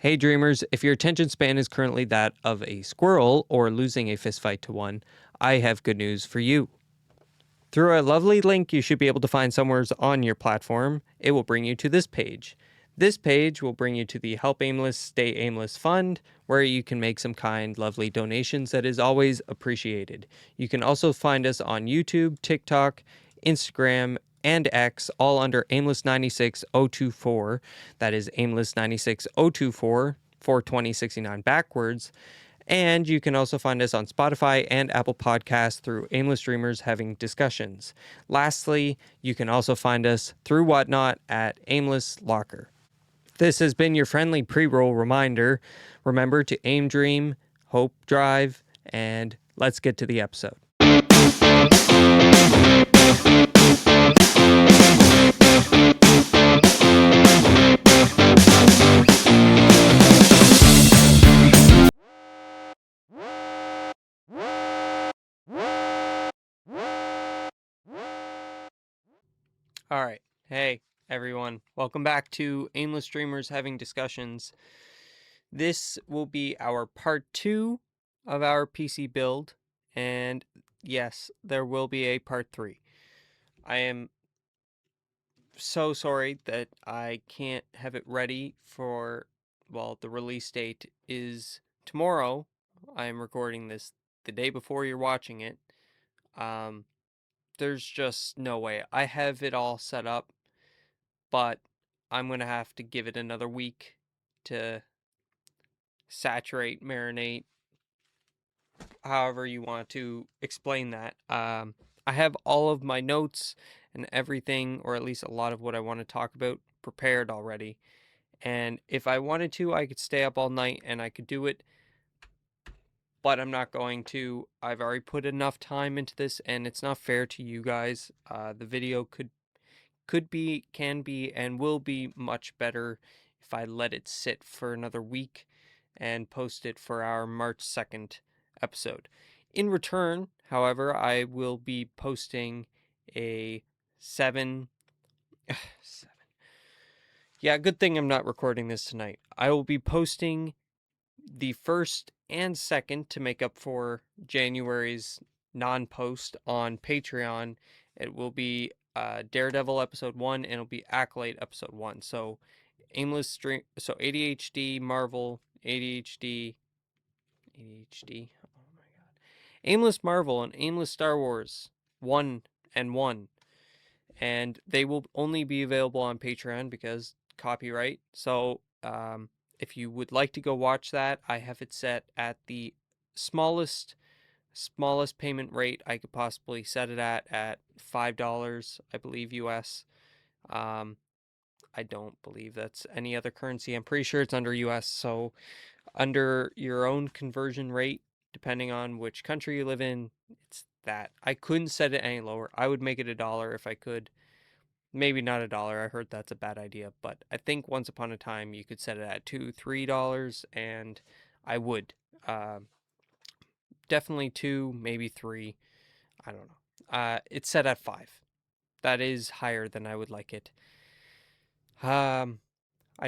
Hey dreamers, if your attention span is currently that of a squirrel or losing a fistfight to one, I have good news for you. Through a lovely link you should be able to find somewhere on your platform, it will bring you to this page. This page will bring you to the Help Aimless Stay Aimless Fund, where you can make some kind, lovely donations that is always appreciated. You can also find us on YouTube, TikTok, Instagram, and X, all under Aimless96024. That is Aimless96024, 42069 backwards. And you can also find us on Spotify and Apple Podcasts through Aimless Dreamers Having Discussions. Lastly, you can also find us through Whatnot at Aimless Locker. This has been your friendly pre-roll reminder. Remember to aim, dream, hope, drive, and let's get to the episode. All right. Hey, everyone. Welcome back to Aimless Dreamers Having Discussions. This will be our part 2 of our PC build, and yes, there will be a part 3. I am so sorry that I can't have it ready for, well, the release date is tomorrow. I am recording this the day before you're watching it. There's just no way. I have it all set up, but I'm going to have to give it another week to saturate, marinate, however you want to explain that. I have all of my notes and everything, or at least a lot of what I want to talk about, prepared already. And if I wanted to, I could stay up all night and I could do it. But I'm not going to. I've already put enough time into this, and it's not fair to you guys. The video could be, can be, and will be much better if I let it sit for another week and post it for our March 2nd episode. In return, however, I will be posting a 7. Yeah, good thing I'm not recording this tonight. I will be posting the 1st and 2nd to make up for January's non-post on Patreon. It will be Daredevil episode 1 and it'll be Acolyte episode 1. So ADHD, Marvel, ADHD, oh my god. Aimless Marvel and Aimless Star Wars 1 and 1. And they will only be available on Patreon because copyright. So, if you would like to go watch that, I have it set at the smallest payment rate I could possibly set it at $5, I believe, US. I don't believe that's any other currency. I'm pretty sure it's under US. So under your own conversion rate, depending on which country you live in, it's that. I couldn't set it any lower. I would make it $1 if I could. Maybe not $1. I heard that's a bad idea, but I think once upon a time you could set it at $2, $3, and I would. Definitely 2, maybe 3. I don't know. It's set at 5. That is higher than I would like it. I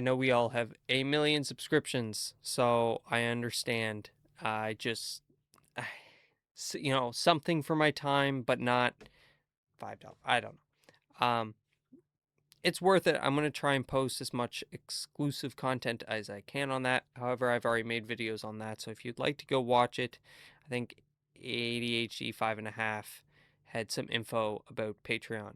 know we all have a million subscriptions, so I understand. I just, something for my time, but not $5. I don't know. It's worth it. I'm going to try and post as much exclusive content as I can on that. However, I've already made videos on that, so if you'd like to go watch it, I think ADHD 5.5 had some info about Patreon.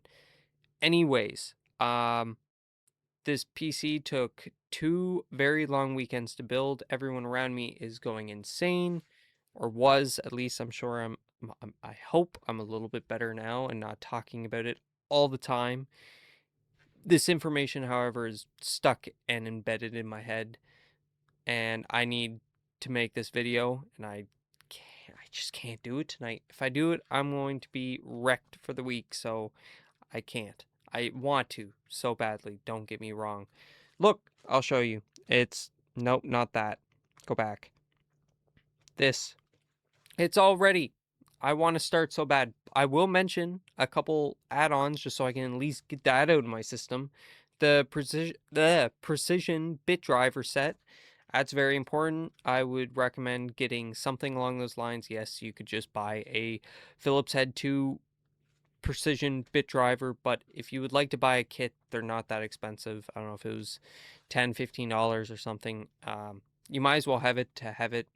Anyways, this PC took 2 very long weekends to build. Everyone around me is going insane, or was, at least. I'm sure I hope I'm a little bit better now and not talking about it all the time. This information, however, is stuck and embedded in my head, and I need to make this video, and I just can't do it tonight. If I do it, I'm going to be wrecked for the week, so I can't. I want to so badly, don't get me wrong. Look, I'll show you. Nope, not that. Go back. This. It's all ready. I want to start so bad. I will mention a couple add-ons just so I can at least get that out of my system. The precision bit driver set. That's very important. I would recommend getting something along those lines. Yes, you could just buy a Phillips Head 2 precision bit driver, but if you would like to buy a kit, they're not that expensive. I don't know if it was $10, $15 or something. You might as well have it to have it.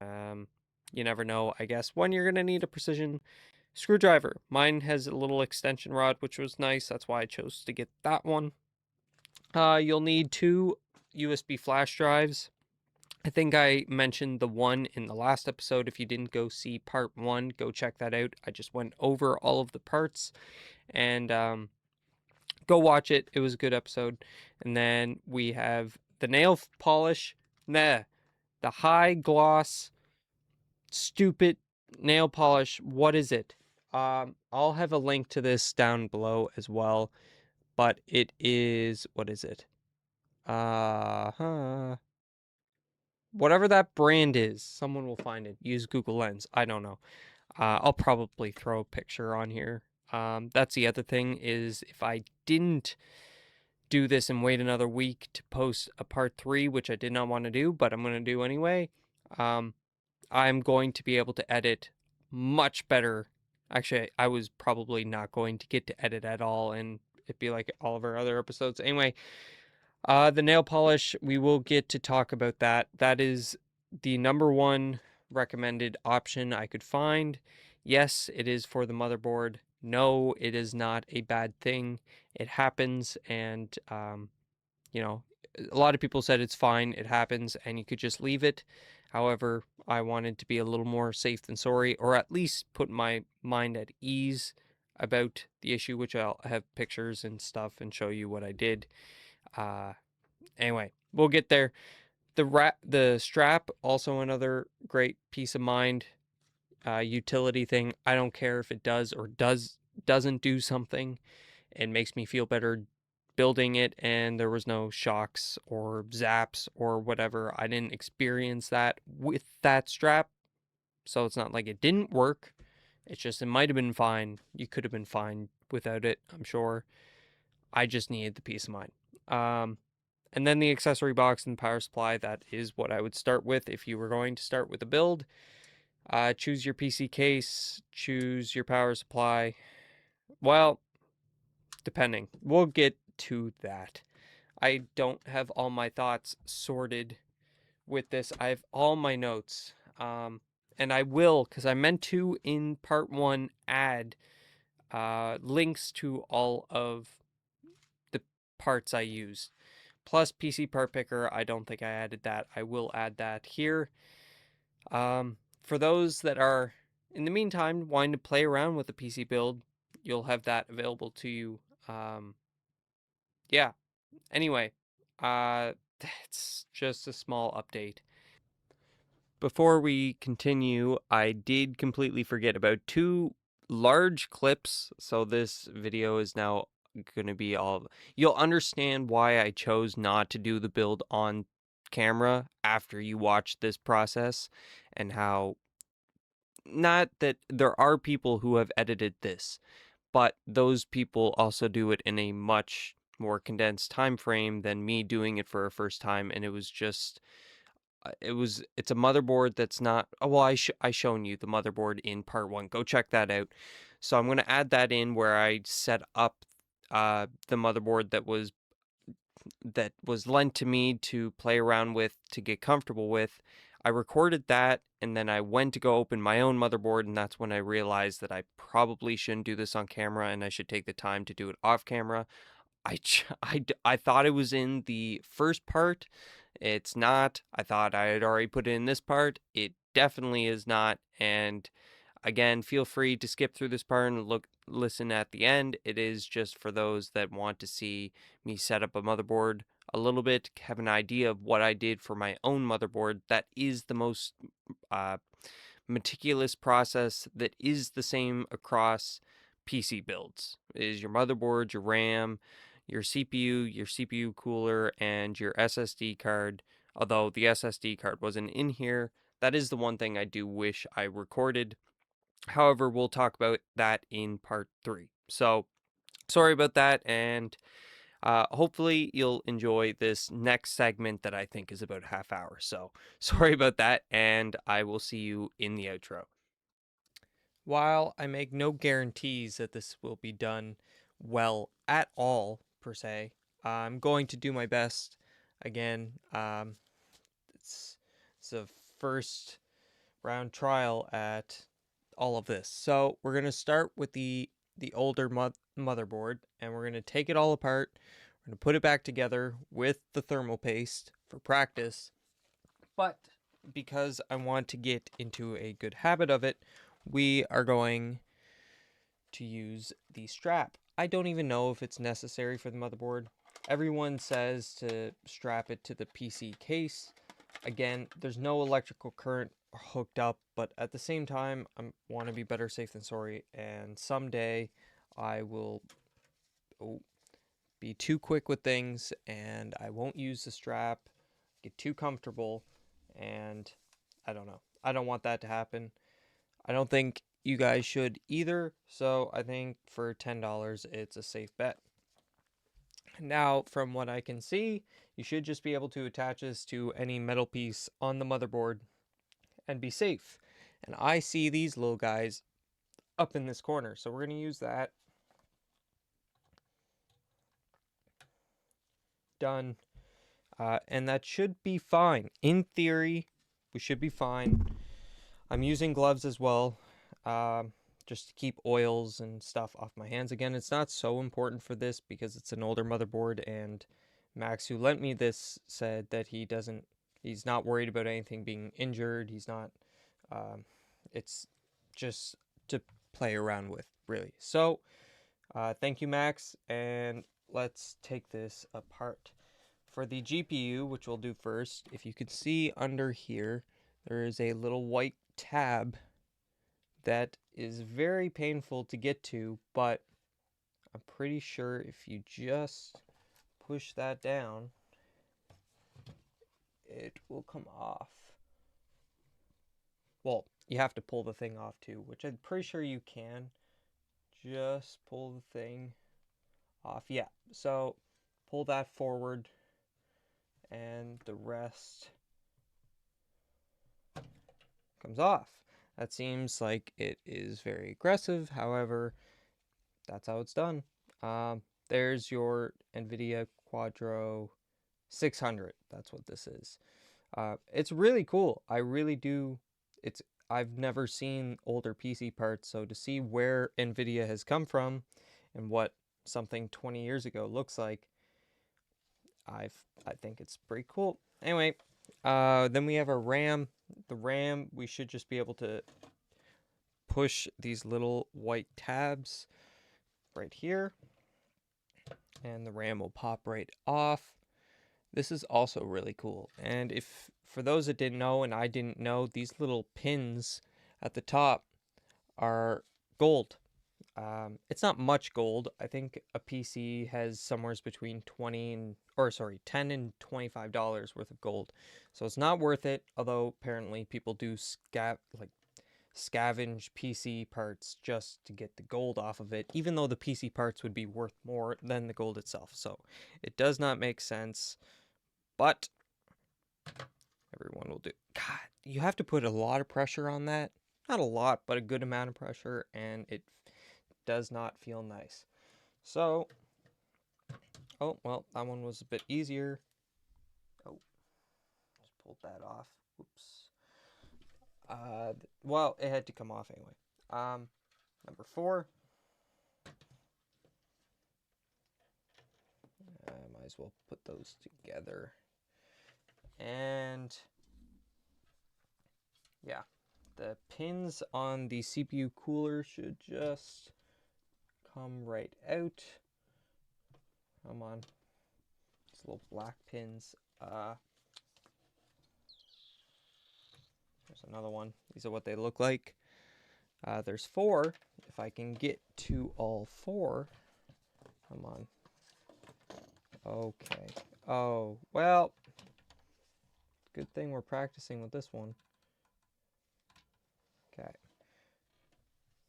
Um, you never know, I guess, when you're going to need a precision screwdriver. Mine has a little extension rod, which was nice. That's why I chose to get that one. You'll need 2 USB flash drives. I think I mentioned the one in the last episode. If you didn't go see part 1, go check that out. I just went over all of the parts, and go watch it. It was a good episode. And then we have the nail polish. Nah, the high gloss, stupid nail polish. What is it? I'll have a link to this down below as well. But it is, what is it? Whatever that brand is, someone will find it. Use Google Lens. I don't know. I'll probably throw a picture on here. That's the other thing, is if I didn't do this and wait another week to post a part 3, which I did not want to do, but I'm going to do anyway, I'm going to be able to edit much better. Actually, I was probably not going to get to edit at all, and it'd be like all of our other episodes. Anyway, the nail polish, we will get to talk about that. That is the number one recommended option I could find. Yes, it is for the motherboard. No, it is not a bad thing. It happens, and you know, a lot of people said it's fine, it happens, and you could just leave it. However, I wanted to be a little more safe than sorry, or at least put my mind at ease about the issue, which I'll have pictures and stuff and show you what I did. Uh, anyway, we'll get there. The strap, also another great peace of mind utility thing. I don't care if it does or doesn't do something. It makes me feel better building it, and there was no shocks or zaps or whatever. I didn't experience that with that strap, so it's not like it didn't work. It's just it might have been fine. You could have been fine without it, I'm sure. I just needed the peace of mind. And then the accessory box and the power supply, that is what I would start with if you were going to start with a build. Choose your PC case, choose your power supply. Well, depending. We'll get to that. I don't have all my thoughts sorted with this. I have all my notes. And I will, because I meant to in part 1 add links to all of the parts I used. Plus PC part picker, I don't think I added that. I will add that here. For those that are, in the meantime, wanting to play around with the PC build, you'll have that available to you. Yeah. Anyway, that's just a small update. Before we continue, I did completely forget about 2 large clips. So this video is now going to be all. You'll understand why I chose not to do the build on camera after you watch this process, and how, not that there are people who have edited this, but those people also do it in a much more condensed time frame than me doing it for a first time. And it was just it's a motherboard that's not, oh well, I shown you the motherboard in part 1. Go check that out. So I'm going to add that in where I set up the motherboard that was lent to me to play around with, to get comfortable with. I recorded that, and then I went to go open my own motherboard, and that's when I realized that I probably shouldn't do this on camera, and I should take the time to do it off camera. I thought it was in the first part. It's not. I thought I had already put it in this part. It definitely is not. And again, feel free to skip through this part and listen at the end. It is just for those that want to see me set up a motherboard a little bit, have an idea of what I did for my own motherboard. That is the most meticulous process that is the same across PC builds. It is your motherboard, your RAM, your CPU cooler, and your SSD card. Although the SSD card wasn't in here, that is the one thing I do wish I recorded. However, we'll talk about that in part 3. So, sorry about that, and Hopefully you'll enjoy this next segment that I think is about a half hour. So sorry about that, and I will see you in the outro. While I make no guarantees that this will be done well at all, per se, I'm going to do my best. Again, it's a first round trial at all of this. So we're going to start with the older motherboard, and we're going to take it all apart. We're going to put it back together with the thermal paste for practice. But because I want to get into a good habit of it, we are going to use the strap. I don't even know if it's necessary for the motherboard. Everyone says to strap it to the PC case. Again, there's no electrical current hooked up, but at the same time, I want to be better safe than sorry, and someday I will be too quick with things, and I won't use the strap, get too comfortable, and I don't know. I don't want that to happen. I don't think you guys should either, so I think for $10, it's a safe bet. Now, from what I can see, you should just be able to attach this to any metal piece on the motherboard and be safe. And I see these little guys up in this corner, so we're going to use that. Done. And that should be fine. In theory, we should be fine. I'm using gloves as well, just to keep oils and stuff off my hands. Again, it's not so important for this because it's an older motherboard, and Max, who lent me this, said that he's not worried about anything being injured. He's not, it's just to play around with, really. So, thank you, Max, and let's take this apart. For the GPU, which we'll do first, if you can see under here, there is a little white tab that is very painful to get to, but I'm pretty sure if you just push that down, it will come off. Well, you have to pull the thing off too, which I'm pretty sure you can. Just pull the thing off. Yeah, so pull that forward, and the rest comes off. That seems like it is very aggressive. However, that's how it's done. There's your NVIDIA Quadro 600. That's what this is. It's really cool. I really do. I've never seen older PC parts, so to see where NVIDIA has come from and what something 20 years ago looks like, I think it's pretty cool. Anyway, then we have our RAM. The RAM, we should just be able to push these little white tabs right here, and the RAM will pop right off. This is also really cool. And if for those that didn't know, and I didn't know, these little pins at the top are gold. It's not much gold. I think a PC has somewhere between 10 and $25 worth of gold. So it's not worth it, although apparently people do scavenge PC parts just to get the gold off of it, even though the PC parts would be worth more than the gold itself. So it does not make sense, but everyone will do. God, you have to put a lot of pressure on that. Not a lot, but a good amount of pressure, and it does not feel nice. So, oh, well, that one was a bit easier. Oh, just pulled that off. Oops. Well, it had to come off anyway. Number 4. Might as well put those together. And yeah, the pins on the CPU cooler should just come right out. Come on. These little black pins. There's another one. These are what they look like. There's 4. If I can get to all 4. Come on. Okay. Oh, well. Good thing we're practicing with this one. Okay.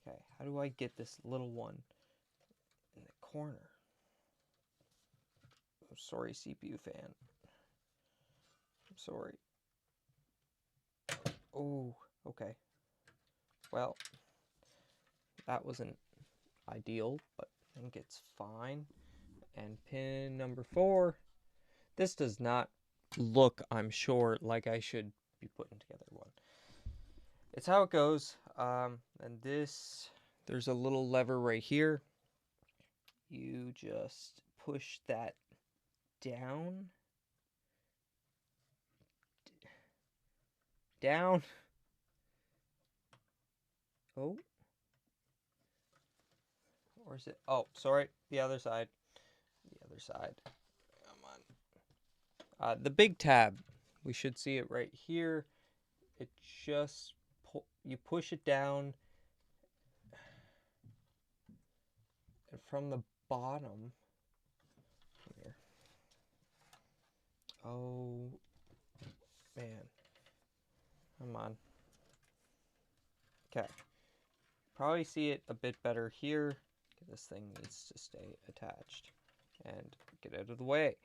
Okay, how do I get this little one in the corner? I'm sorry, CPU fan. I'm sorry. Oh, okay. Well, that wasn't ideal, but I think it's fine. And pin number 4. This does not look, I'm sure, like I should be putting together one. It's how it goes. And this, there's a little lever right here. You just push that down. Down. Oh. Or is it? Oh, sorry. The other side. The other side. Come on. The big tab. We should see it right here. It just, you push it down. And from the bottom. Here. Oh, man. Come on. Okay. Probably see it a bit better here. This thing needs to stay attached. And get out of the way.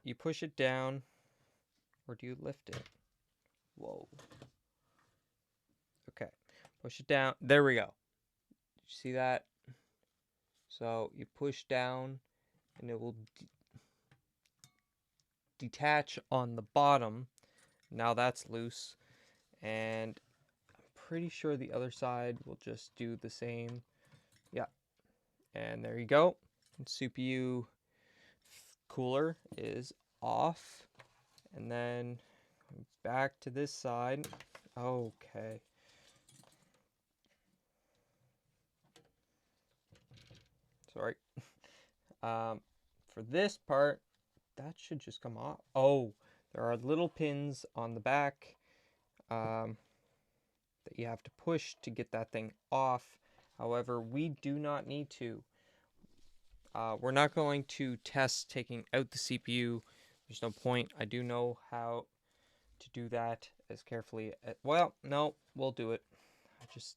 You push it down. Or do you lift it? Whoa. Okay. Push it down. There we go. Did you see that? So you push down and it will detach on the bottom. Now that's loose. And I'm pretty sure the other side will just do the same. Yeah. And there you go. CPU cooler is off. And then back to this side. Okay. Sorry. For this part, that should just come off. Oh, there are little pins on the back that you have to push to get that thing off. However, we do not need to. We're not going to test taking out the CPU. There's no point. I do know how to do that as carefully. Well, no, we'll do it. Just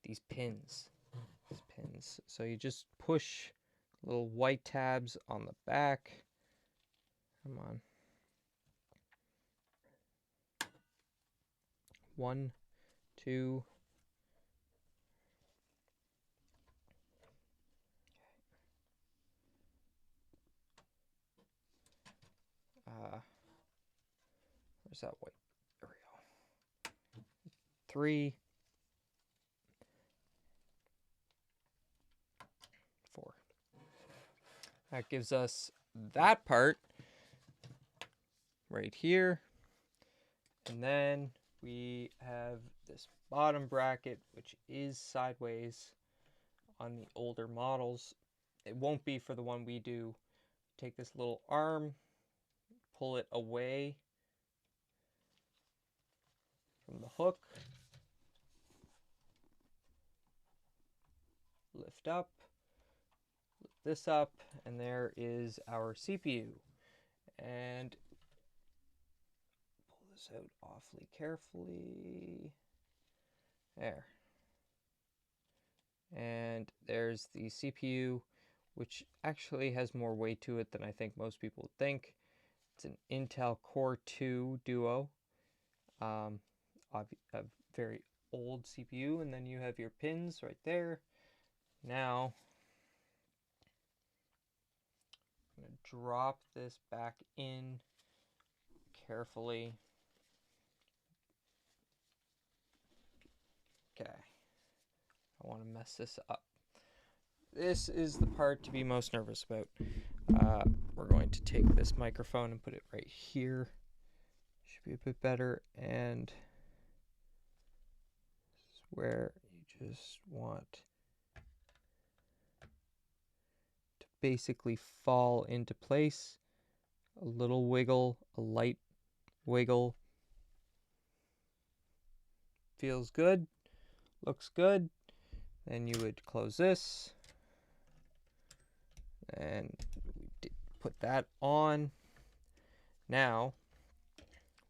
these pins. These pins. So you just push little white tabs on the back. Come on. 1, 2. Where's that white? There we go. 3, 4. That gives us that part right here. And then we have this bottom bracket, which is sideways on the older models. It won't be for the one we do. Take this little arm, pull it away from the hook, lift up, lift this up, and there is our CPU. And pull this out awfully carefully. There. And there's the CPU, which actually has more weight to it than I think most people think. It's an Intel Core 2 Duo, a very old CPU, and then you have your pins right there. Now, I'm going to drop this back in carefully. Okay, I want to mess this up. This is the part to be most nervous about. We're going to take this microphone and put it right here. Should be a bit better. And this is where you just want to basically fall into place. A little wiggle, a light wiggle. Feels good. Looks good. Then you would close this. And we put that on. Now,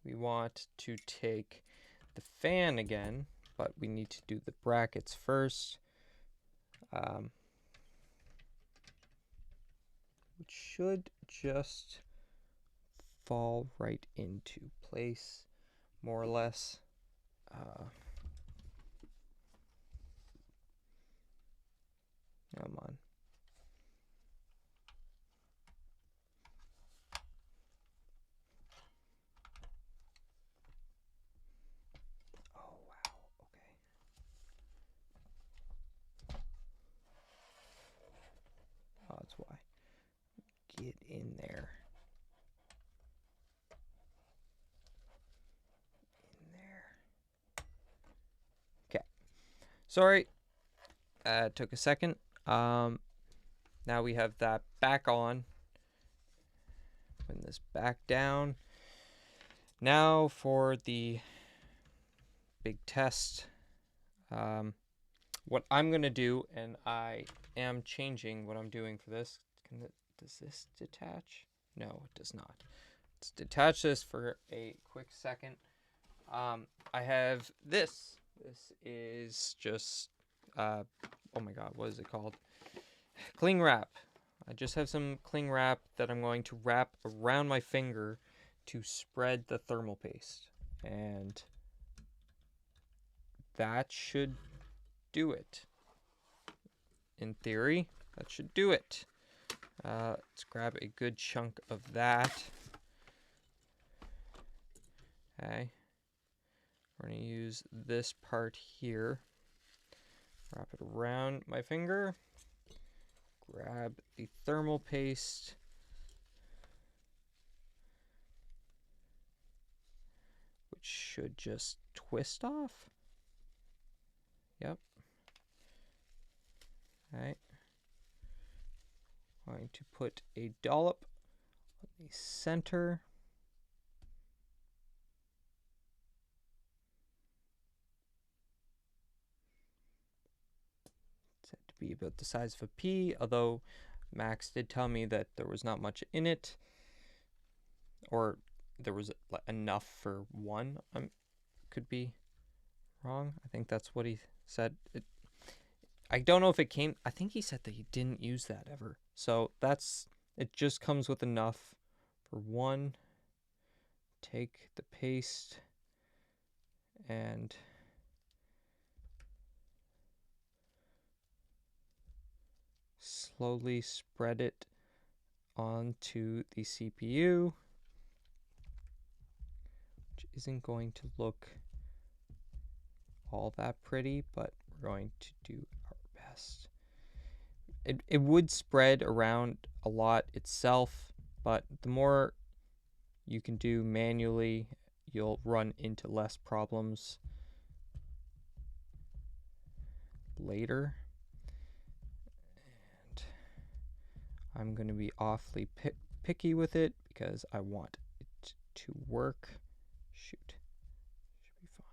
we want to take the fan again, but we need to do the brackets first. which should just fall right into place, more or less. Come on. Oh, wow. Okay. Oh, that's why. Get in there. In there. Okay. Sorry. Took a second. Now we have that back on. Putting this back down. Now for the big test. What I'm going to do, and I am changing what I'm doing for this. Does this detach? No, it does not. Let's detach this for a quick second. I have this. This is just, oh my god, what is it called? Cling wrap. I just have some cling wrap that I'm going to wrap around my finger to spread the thermal paste. And that should do it. In theory, that should do it. Let's grab a good chunk of that. Okay. We're going to use this part here. Wrap it around my finger. Grab the thermal paste. Which should just twist off. Yep. Alright. Going to put a dollop on the center. Said to be about the size of a pea, although Max did tell me that there was not much in it, or there was enough for one. Could be wrong. I think that's what he said. I don't know if it came. I think he said that he didn't use that ever. So it just comes with enough for one. Take the paste and slowly spread it onto the CPU, which isn't going to look all that pretty, but we're going to do our best. It would spread around a lot itself, but the more you can do manually, you'll run into less problems later. And I'm going to be awfully picky with it because I want it to work. Shoot. Should be fine.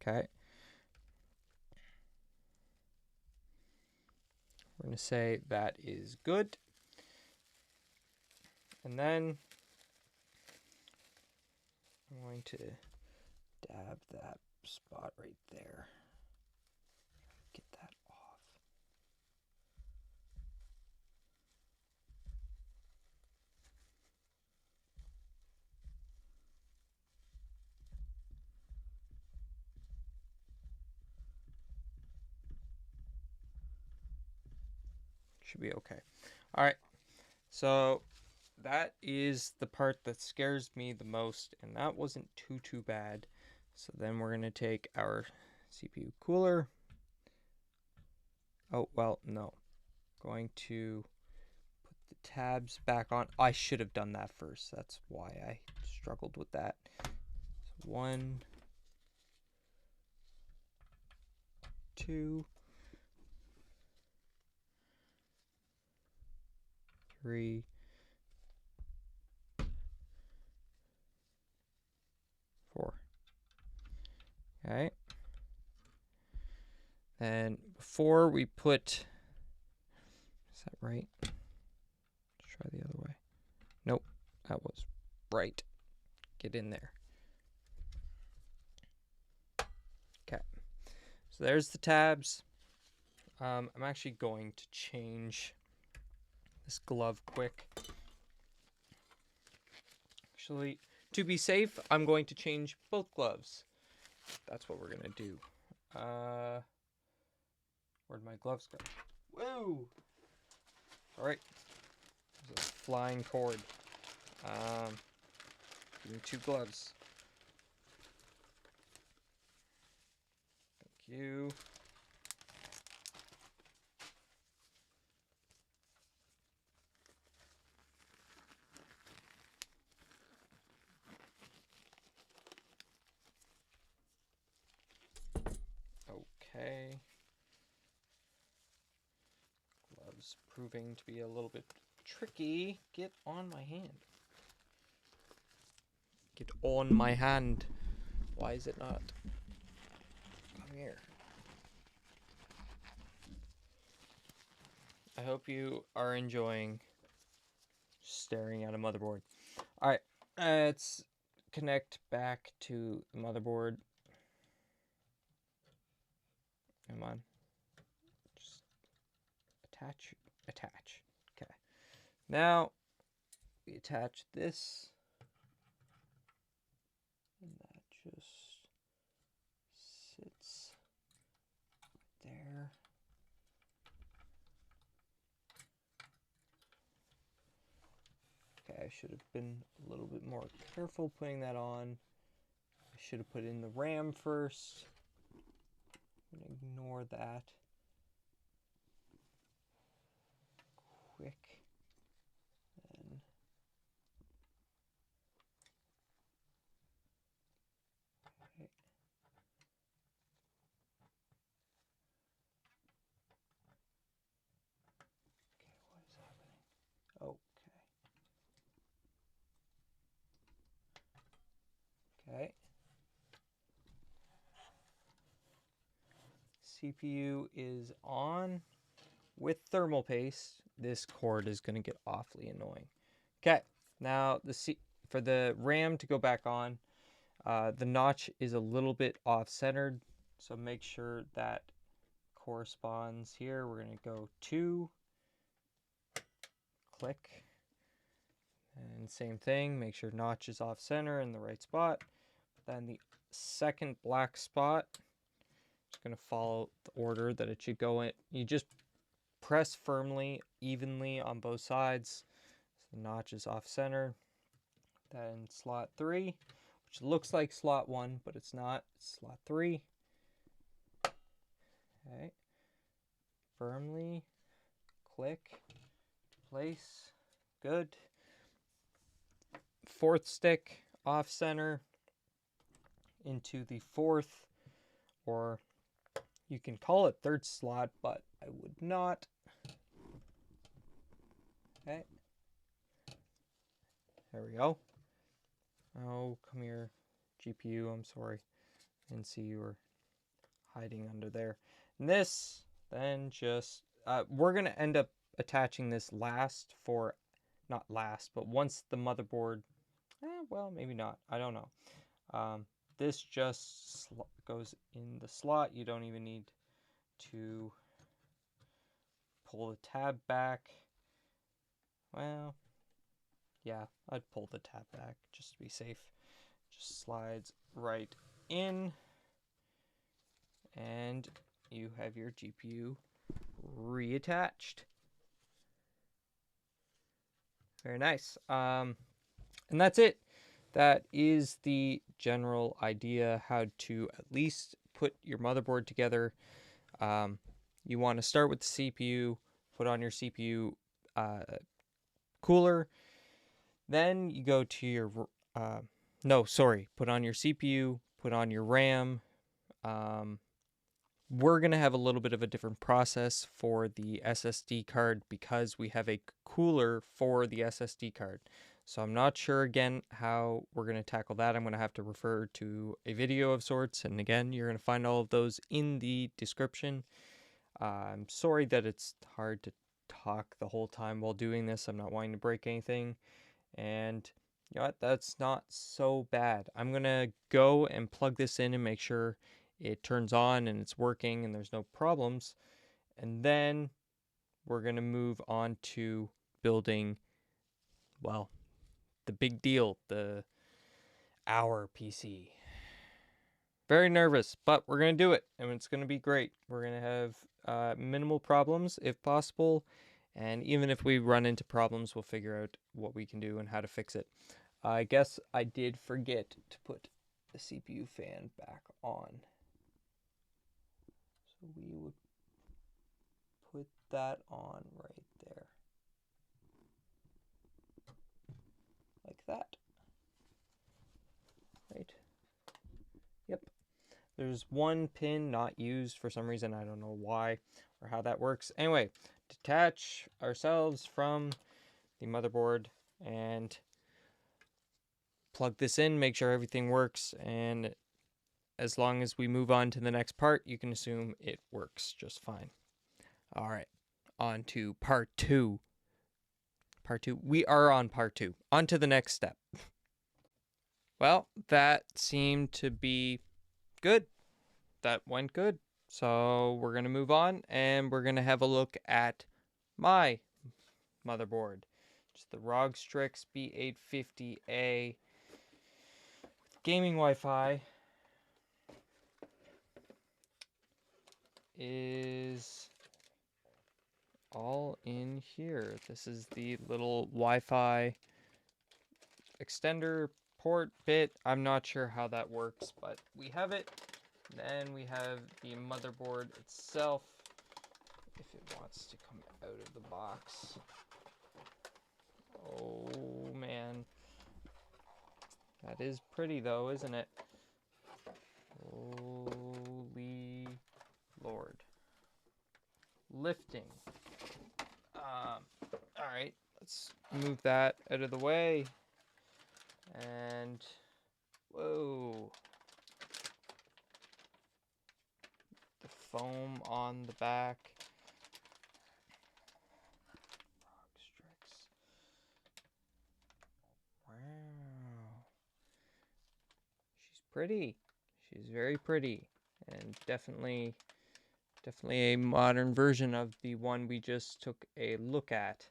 Okay. We're going to say that is good. And then I'm going to dab that spot right there. Get that off. Should be okay. All right. So that is the part that scares me the most, and that wasn't too bad. So then we're going to take our CPU cooler. Oh, well, no. Going to put the tabs back on. I should have done that first. That's why I struggled with that. So 1, 2, 3, 4. Okay. And before we put, is that right? Let's try the other way. Nope, that was right. get in there. Okay, so there's the tabs. I'm actually going to change this glove quick. Actually, to be safe, I'm going to change both gloves. That's what we're gonna do. Where'd my gloves go? Whoa! Alright. There's a flying cord. Give me 2 gloves. Thank you. Okay. Gloves proving to be a little bit tricky. Get on my hand. Get on my hand. Why is it not? Come here. I hope you are enjoying staring at a motherboard. Alright, let's connect back to the motherboard. Come on. Just attach. Okay. Now, we attach this. And that just sits there. Okay, I should have been a little bit more careful putting that on. I should have put in the RAM first. I'm gonna ignore that. Quick. Then okay. Okay, what is happening? Okay. CPU is on. With thermal paste, this cord is going to get awfully annoying. Okay, now for the RAM to go back on, the notch is a little bit off-centered, so make sure that corresponds here. We're going to go 2, click, and same thing, make sure notch is off-center in the right spot. Then the second black spot is going to follow the order that it should go in. You just press firmly, evenly on both sides. So the notch is off-center. Then slot 3, which looks like slot 1, but it's not. It's slot 3. Okay. Firmly click, place. Good. 4th stick off-center into the 4th, or you can call it 3rd slot, but I would not. Okay. There we go. Oh, come here, GPU. I'm sorry. I didn't see you were hiding under there. And this, then just, we're going to end up attaching this last for, not last, but once the motherboard, well, maybe not. I don't know. This just goes in the slot. You don't even need to pull the tab back. Well, yeah, I'd pull the tab back just to be safe. Just slides right in, and you have your GPU reattached. Very nice. And that's it. That is the general idea, how to at least put your motherboard together. You want to start with the CPU, put on your CPU cooler. Then you go to your, put on your CPU, put on your RAM. We're going to have a little bit of a different process for the SSD card because we have a cooler for the SSD card. So I'm not sure, again, how we're going to tackle that. I'm going to have to refer to a video of sorts. And again, you're going to find all of those in the description. I'm sorry that it's hard to talk the whole time while doing this. I'm not wanting to break anything. And You know what? That's not so bad. I'm going to go and plug this in and make sure it turns on and it's working and there's no problems. And then we're going to move on to building, well, the big deal, our PC. Very nervous, but we're going to do it, and it's going to be great. We're going to have minimal problems if possible, and even if we run into problems, we'll figure out what we can do and how to fix it. I guess I did forget to put the CPU fan back on. So we would put that on right there. Like that. Right. Yep. There's one pin not used for some reason. I don't know why or how that works. Anyway, detach ourselves from the motherboard and plug this in, make sure everything works, and as long as we move on to the next part, you can assume it works just fine. All right, on to part two. We are on part two. On to the next step. Well, that seemed to be good. That went good. So we're going to move on, and we're going to have a look at my motherboard. Just the ROG Strix B850A with gaming Wi-Fi. Is all in here. This is the little Wi-Fi extender port bit. I'm not sure how that works, but we have it. Then we have the motherboard itself, if it wants to come out of the box. Oh man, that is pretty though, isn't it? Holy Lord. Lifting. Alright, let's move that out of the way. And whoa. The foam on the back. ROG Strix. Wow. She's pretty. She's very pretty. And definitely a modern version of the one we just took a look at.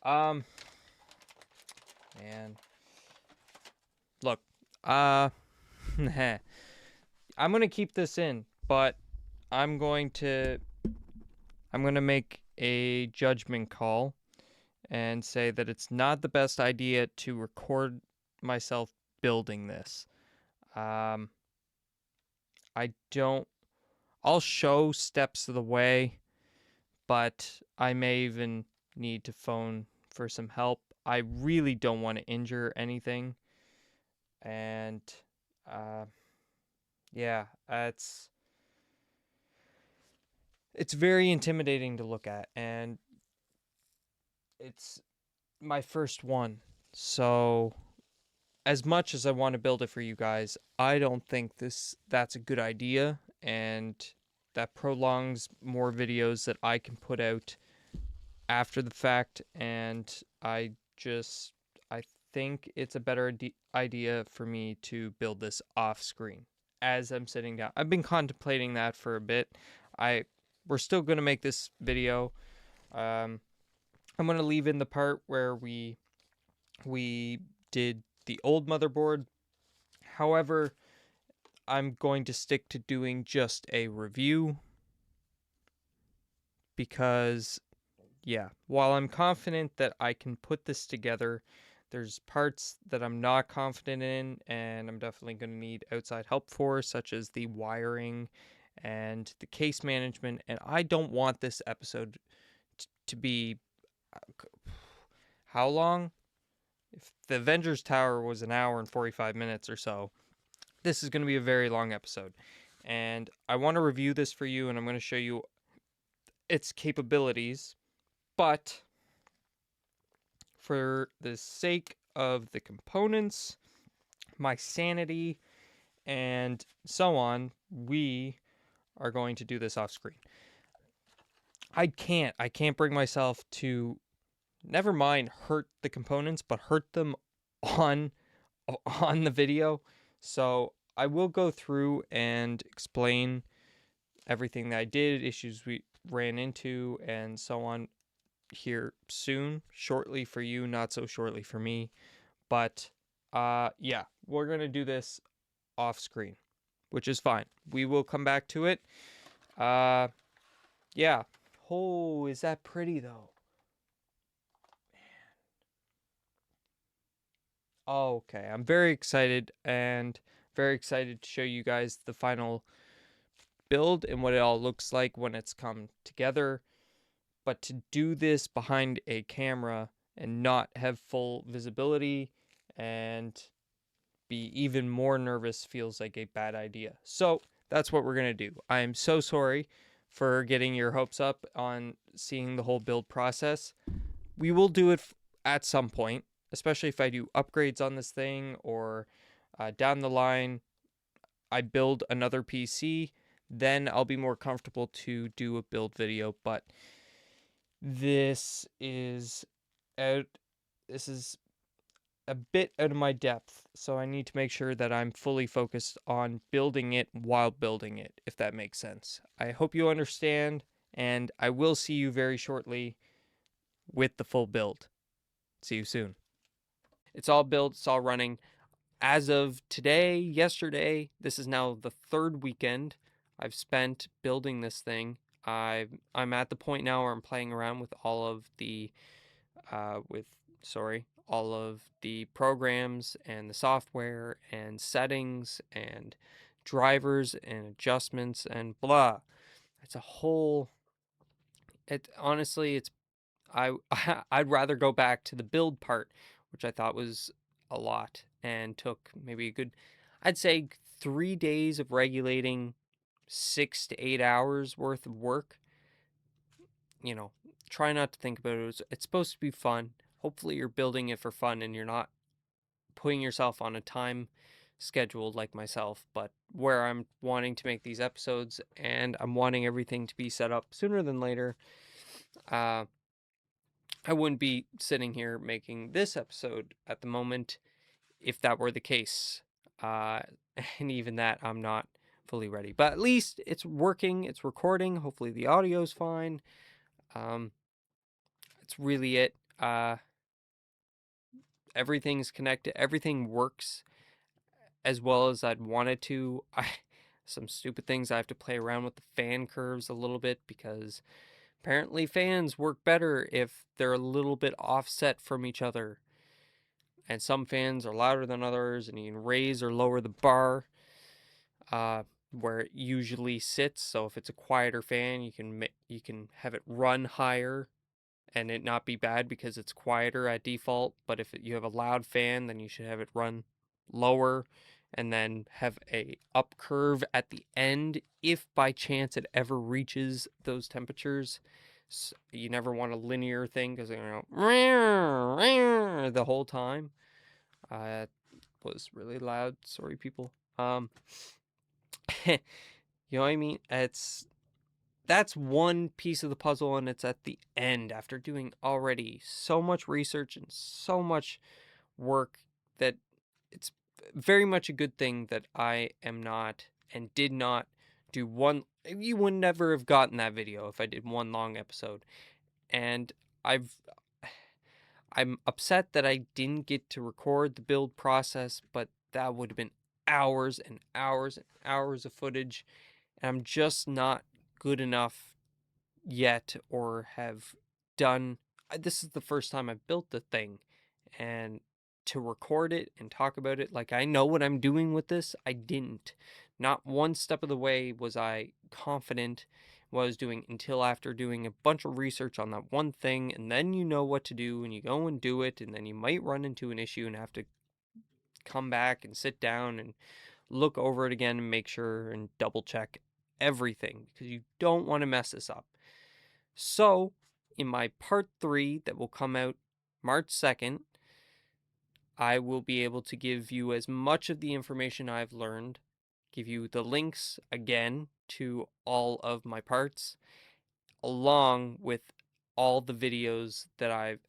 Man. Look, I'm gonna keep this in, but I'm gonna make a judgment call and say that it's not the best idea to record myself building this. I'll show steps of the way, but I may even need to phone for some help. I really don't want to injure anything. And yeah, it's very intimidating to look at, and it's my first one. So as much as I want to build it for you guys, I don't think that's a good idea, and that prolongs more videos that I can put out after the fact, and I think it's a better idea for me to build this off screen as I'm sitting down. I've been contemplating that for a bit. We're still going to make this video. I'm going to leave in the part where we did the old motherboard. However, I'm going to stick to doing just a review because, yeah, while I'm confident that I can put this together, there's parts that I'm not confident in, and I'm definitely going to need outside help for, such as the wiring and the case management. And I don't want this episode to be how long? If the Avengers Tower was an hour and 45 minutes or so, this is going to be a very long episode. And I want to review this for you, and I'm going to show you its capabilities. But for the sake of the components, my sanity, and so on, we are going to do this off screen. I can't bring myself to, never mind hurt the components, but hurt them on on the video. So I will go through and explain everything that I did, issues we ran into, and so on here soon, shortly for you, not so shortly for me. But yeah, we're gonna do this off screen, which is fine. We will come back to it. Uh, yeah. Oh, is that pretty though? Oh, okay. I'm very excited and very excited to show you guys the final build and what it all looks like when it's come together. But to do this behind a camera and not have full visibility and be even more nervous feels like a bad idea. So that's what we're going to do. I'm so sorry for getting your hopes up on seeing the whole build process. We will do it at some point, especially if I do upgrades on this thing or down the line I build another PC, then I'll be more comfortable to do a build video. But this is out this is a bit out of my depth, so I need to make sure that I'm fully focused on building it while building it, if that makes sense. I hope you understand, and I will see you very shortly with the full build. See you soon. It's all built, it's all running. As of today, yesterday, this is now the third weekend I've spent building this thing. I'm at the point now where I'm playing around with all of the all of the programs and the software and settings and drivers and adjustments and blah. It's a whole it honestly it's I I'd rather go back to the build part, which I thought was a lot and took maybe a good I'd say 3 days of regulating 6 to 8 hours worth of work. You know, try not to think about it. It's supposed to be fun. Hopefully you're building it for fun and you're not putting yourself on a time schedule like myself, but where I'm wanting to make these episodes and I'm wanting everything to be set up sooner than later. Uh, I wouldn't be sitting here making this episode at the moment if that were the case. Uh, and even that, I'm not fully ready. But at least it's working, it's recording. Hopefully the audio's fine. Um, it's really it. Everything's connected, everything works as well as I'd wanted to. Some stupid things I have to play around with the fan curves a little bit because apparently fans work better if they're a little bit offset from each other. And some fans are louder than others, and you can raise or lower the bar where it usually sits. So if it's a quieter fan, you can have it run higher and it not be bad because it's quieter at default. But if you have a loud fan, then you should have it run lower and then have a up curve at the end if by chance it ever reaches those temperatures. So you never want a linear thing because they're the whole time. It was really loud. Sorry, people. You know what I mean? That's one piece of the puzzle, and it's at the end after doing already so much research and so much work that it's very much a good thing that I am not and did not do one. You would never have gotten that video if I did one long episode. And I've I'm upset that I didn't get to record the build process, but that would have been hours and hours and hours of footage. And I'm just not good enough yet or have done. This is the first time I've built the thing, and to record it and talk about it like I know what I'm doing with this, I didn't. Not one step of the way was I confident what I was doing until after doing a bunch of research on that one thing, and then you know what to do and you go and do it, and then you might run into an issue and have to come back and sit down and look over it again and make sure and double check everything because you don't want to mess this up. So, in my part 3 that will come out March 2nd, I will be able to give you as much of the information I've learned, give you the links again to all of my parts, along with all the videos that I've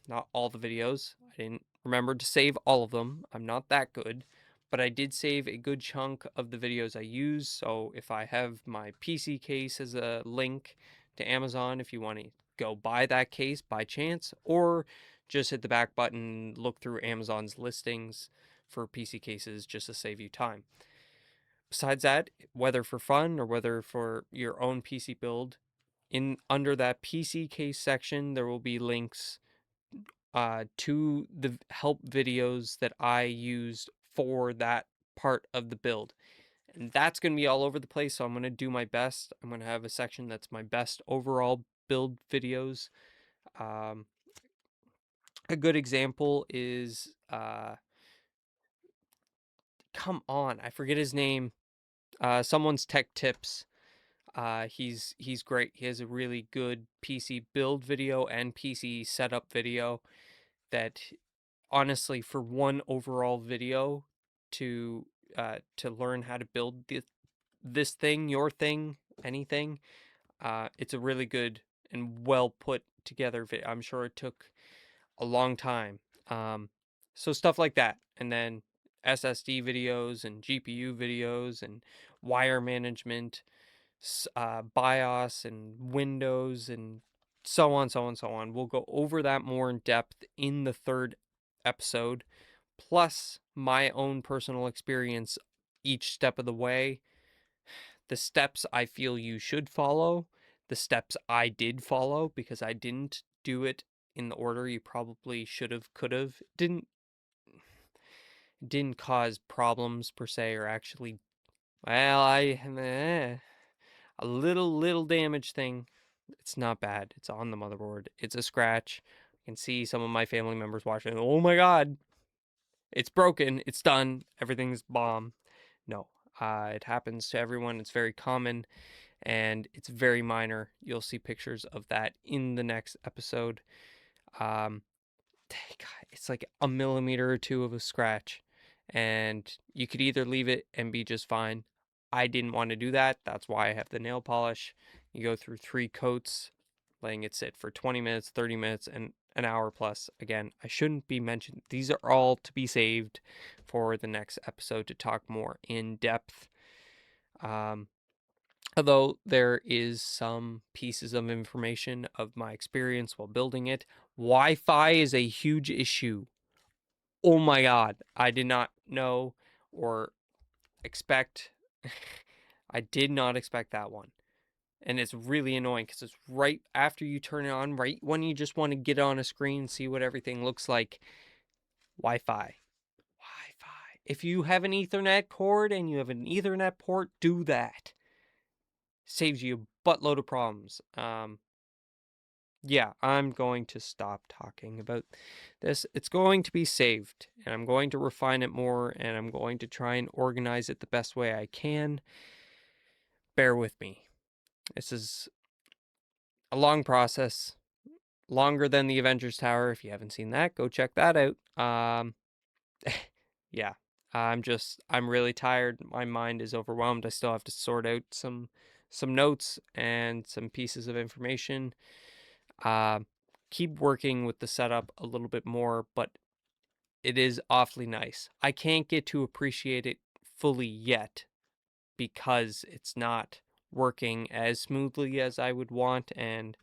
not all the videos. I didn't remembered to save all of them. I'm not that good, but I did save a good chunk of the videos I use. So if I have my PC case as a link to Amazon, if you want to go buy that case by chance, or just hit the back button, look through Amazon's listings for PC cases just to save you time. Besides that, whether for fun or whether for your own PC build, in under that PC case section, there will be links to the help videos that I used for that part of the build. And that's going to be all over the place, so I'm going to do my best. I'm going to have a section that's my best overall build videos. Um, a good example is, come on, I forget his name. Someone's Tech Tips. He's great. He has a really good PC build video and PC setup video that honestly, for one overall video to learn how to build this thing, your thing, anything, it's a really good and well put together video. I'm sure it took a long time. So stuff like that, and then SSD videos and GPU videos and wire management, BIOS and Windows and so on, so on, so on. We'll go over that more in depth in the third episode, plus my own personal experience each step of the way, the steps I feel you should follow, the steps I did follow because I didn't do it in the order you probably should have, could have, didn't cause problems per se, or actually, well, a little damage thing. It's not bad. It's on the motherboard. It's a scratch. I can see some of my family members watching. Oh my god, it's broken. It's done. Everything's bomb. No, it happens to everyone. It's very common and it's very minor. You'll see pictures of that in the next episode. Um, it's like a millimeter or two of a scratch, and you could either leave it and be just fine. I didn't want to do that. That's why I have the nail polish. You go through 3 coats, letting it sit for 20 minutes, 30 minutes, and an hour plus. Again, I shouldn't be mentioned. These are all to be saved for the next episode to talk more in depth. Although there is some pieces of information of my experience while building it. Wi-Fi is a huge issue. Oh my god, I did not know or expect. I did not expect that one. And it's really annoying because it's right after you turn it on, right when you just want to get on a screen and see what everything looks like. Wi-Fi. Wi-Fi. If you have an Ethernet cord and you have an Ethernet port, do that. Saves you a buttload of problems. Yeah, I'm going to stop talking about this. It's going to be saved, and I'm going to refine it more, and I'm going to try and organize it the best way I can. Bear with me. This is a long process, longer than the Avengers Tower. If you haven't seen that, go check that out. Yeah, I'm really tired. My mind is overwhelmed. I still have to sort out some notes and some pieces of information. Uh, keep working with the setup a little bit more, but it is awfully nice. I can't get to appreciate it fully yet because it's not working as smoothly as I would want, and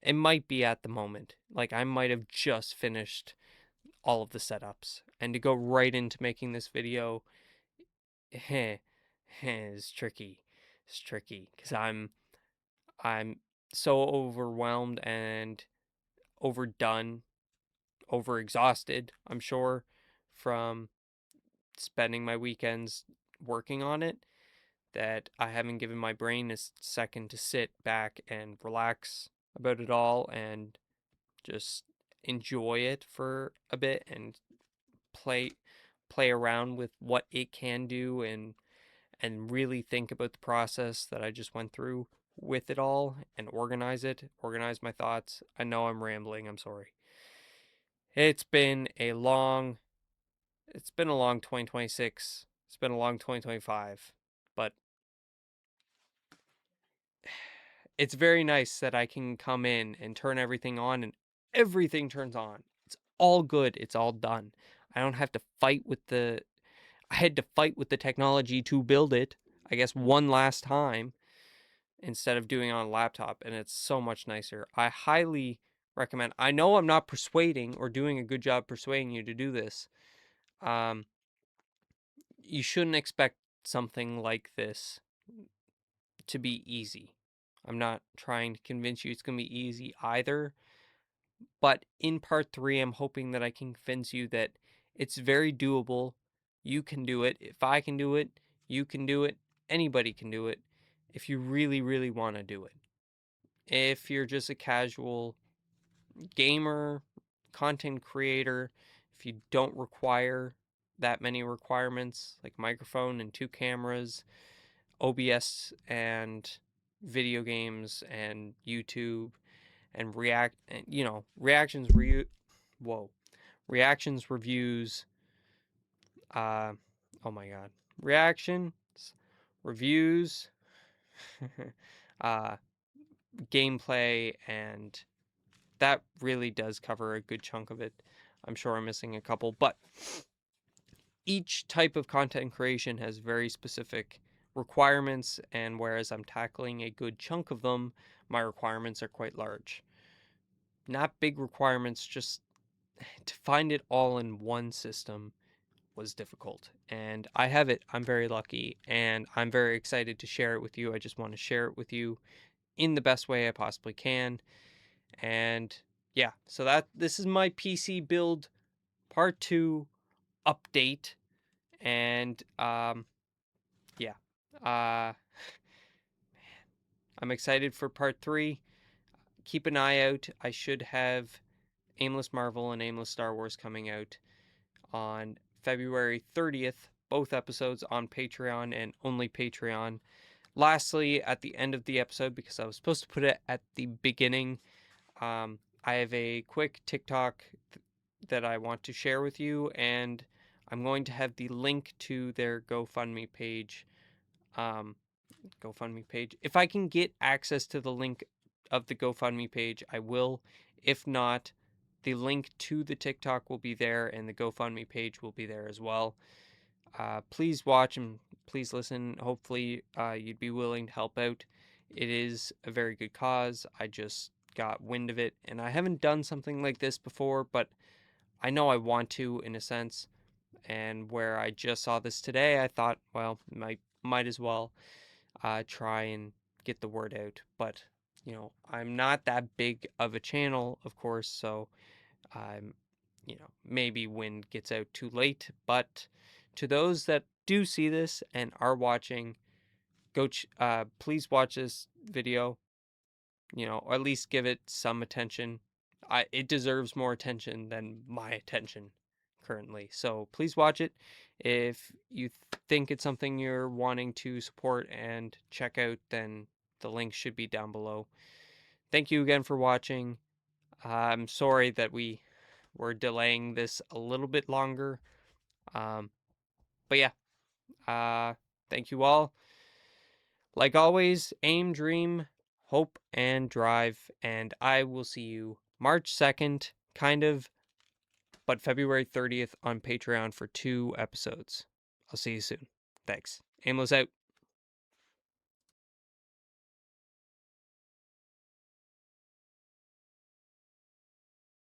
it might be at the moment. Like, I might have just finished all of the setups, and to go right into making this video is tricky. It's tricky because I'm so overwhelmed and overdone, overexhausted, I'm sure, from spending my weekends working on it, that I haven't given my brain a second to sit back and relax about it all and just enjoy it for a bit and play around with what it can do, and really think about the process that I just went through with it all and organize my thoughts. I know I'm rambling, I'm sorry. It's been a long 2026. It's been a long 2025, but it's very nice that I can come in and turn everything on and everything turns on. It's all good. It's all done. I don't have to fight with the I had to fight with the technology to build it, I guess, one last time instead of doing it on a laptop, and it's so much nicer. I highly recommend. I know I'm not persuading or doing a good job persuading you to do this. Um, you shouldn't expect something like this to be easy. I'm not trying to convince you it's going to be easy either. But in part 3, I'm hoping that I can convince you that it's very doable. You can do it. If I can do it, you can do it. Anybody can do it if you really, really want to do it. If you're just a casual gamer, content creator, if you don't require that many requirements like microphone and 2 cameras, OBS and video games and YouTube and reactions, reviews, oh my god, reactions, reviews, uh, gameplay, and that really does cover a good chunk of it. I'm sure I'm missing a couple, but each type of content creation has very specific requirements, and whereas I'm tackling a good chunk of them, my requirements are quite large. Not big requirements, just to find it all in one system was difficult. And I have it. I'm very lucky, and I'm very excited to share it with you. I just want to share it with you in the best way I possibly can. And yeah, so this is my PC build part 2 update. And yeah. Uh I'm excited for part 3. Keep an eye out. I should have Aimless Marvel and Aimless Star Wars coming out on February 30th, both episodes on Patreon and only Patreon. Lastly, at the end of the episode, because I was supposed to put it at the beginning, I have a quick TikTok that I want to share with you, and I'm going to have the link to their GoFundMe page. If I can get access to the link of the GoFundMe page, I will. If not, the link to the TikTok will be there, and the GoFundMe page will be there as well. Please watch and please listen. Hopefully, you'd be willing to help out. It is a very good cause. I just got wind of it, and I haven't done something like this before, but I know I want to in a sense. And where I just saw this today, I thought, well, might as well try and get the word out. But I'm not that big of a channel, of course, so I'm, maybe wind gets out too late. But to those that do see this and are watching, please watch this video, or at least give it some attention. It deserves more attention than my attention currently. So please watch it. If you think it's something you're wanting to support and check out, then the link should be down below. Thank you again for watching. I'm sorry that we were delaying this a little bit longer. But yeah, thank you all. Like always, aim, dream, hope, and drive. And I will see you March 2nd, kind of, but February 30th on Patreon for 2 episodes. I'll see you soon. Thanks. Aimless out.